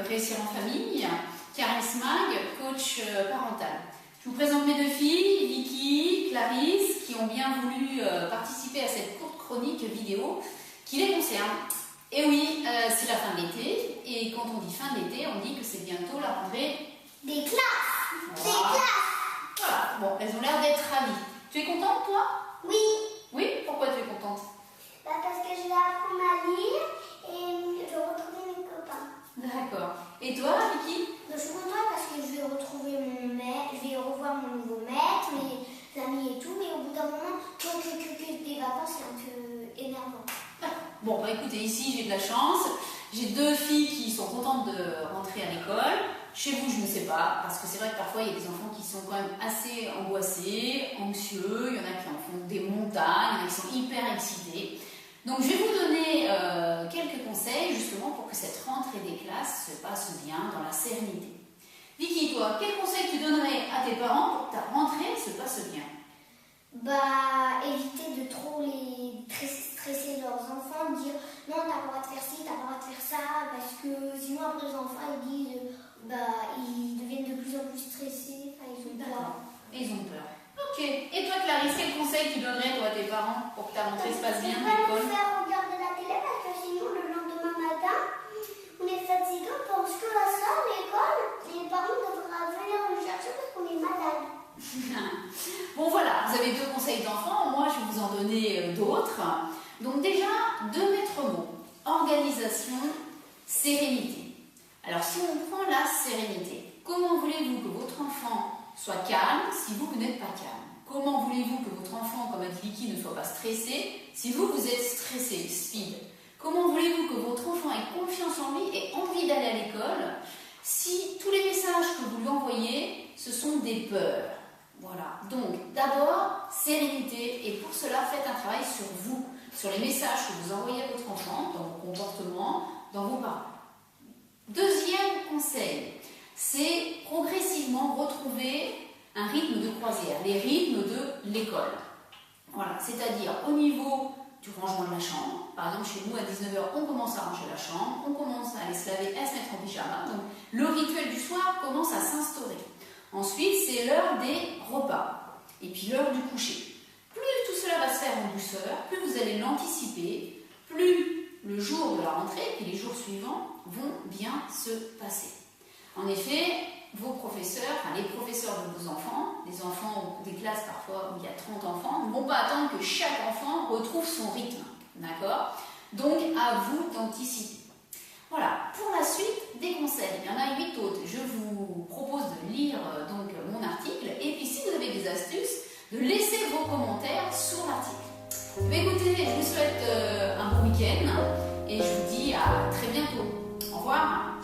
Réussir en famille, Clarisse Mag, coach parental. Je vous présente mes deux filles, Vicky, Clarisse, qui ont bien voulu participer à cette courte chronique vidéo qui les concerne. Et oui, c'est la fin de l'été, et quand on dit fin de l'été, on dit que c'est bientôt la rentrée des classes. Voilà. Des classes. Voilà, bon, elles ont l'air d'être ravies. Tu es contente, toi? Oui. Oui, pourquoi tu es contente? Parce que je vais apprendre à lire et je vais retrouver mes copains. D'accord. Et toi, Vicky? Je suis contente parce que je vais retrouver mon maître, je vais revoir mon nouveau maître, mes amis et tout, mais au bout d'un moment, quand des vacances, c'est un peu énervant. Bon, bah écoutez, ici j'ai de la chance. J'ai deux filles qui sont contentes de rentrer à l'école. Chez vous, je ne sais pas, parce que c'est vrai que parfois il y a des enfants qui sont quand même assez angoissés, anxieux. Il y en a qui en font des montagnes, il y en a qui sont hyper excités. Donc je vais vous donner quelques conseils justement pour que cette rentrée des classes se passe bien dans la sérénité. Vicky, toi, quels conseils tu donnerais à tes parents pour que ta rentrée se passe bien? Éviter de trop les stresser leurs enfants, dire non, t'as pas le droit de faire ci, t'as pas le droit de faire ça, parce que sinon après les enfants ils disent, ils deviennent de plus en plus stressés, ils ont peur. Ils ont peur. Ok. Et toi, Clarisse, quel conseil tu donnerais toi à tes parents pour que ta rentrée se passe bien à l'école? Ne pas nous faire regarder la télé parce que sinon le lendemain matin, on est fatigué, on pense que à ça, à l'école, et les parents devraient venir nous chercher parce qu'on est malade. Bon voilà, vous avez deux conseils d'enfants, moi je vais vous en donner d'autres. Donc déjà, deux maîtres mots, organisation, sérénité. Alors si on prend la sérénité, comment voulez-vous que votre enfant soit calme si vous n'êtes pas calme? Comment voulez-vous que votre enfant, comme a dit Vicky, ne soit pas stressé si vous êtes stressé, speed? Comment voulez-vous que votre enfant ait confiance en lui et envie d'aller à l'école si tous les messages que vous lui envoyez, ce sont des peurs? Voilà, donc d'abord, sérénité, et pour cela, faites un travail sur vous, sur les messages que vous envoyez à votre enfant, dans vos comportements, dans vos paroles. Deuxième conseil, c'est progressivement retrouver un rythme de croisière, les rythmes de l'école. Voilà, c'est-à-dire au niveau du rangement de la chambre. Par exemple, chez nous, à 19h, on commence à ranger la chambre, on commence à aller se laver, à se mettre en pyjama. Donc, le rituel du soir commence à s'instaurer. Ensuite, c'est l'heure des repas et puis l'heure du coucher. Plus tout cela va se faire en douceur, plus vous allez l'anticiper, plus le jour de la rentrée et les jours suivants vont bien se passer. En effet, vos professeurs, les professeurs de vos enfants, des enfants ou des classes parfois où il y a 30 enfants, ne vont pas attendre que chaque enfant retrouve son rythme. D'accord? Donc, à vous d'anticiper. Voilà, pour la suite, des conseils. Il y en a 8 autres. Je vous propose de lire donc mon article et puis si vous avez des astuces, de laisser vos commentaires sur l'article. Écoutez, je vous souhaite un bon week-end et je vous dis à très bientôt. Au revoir.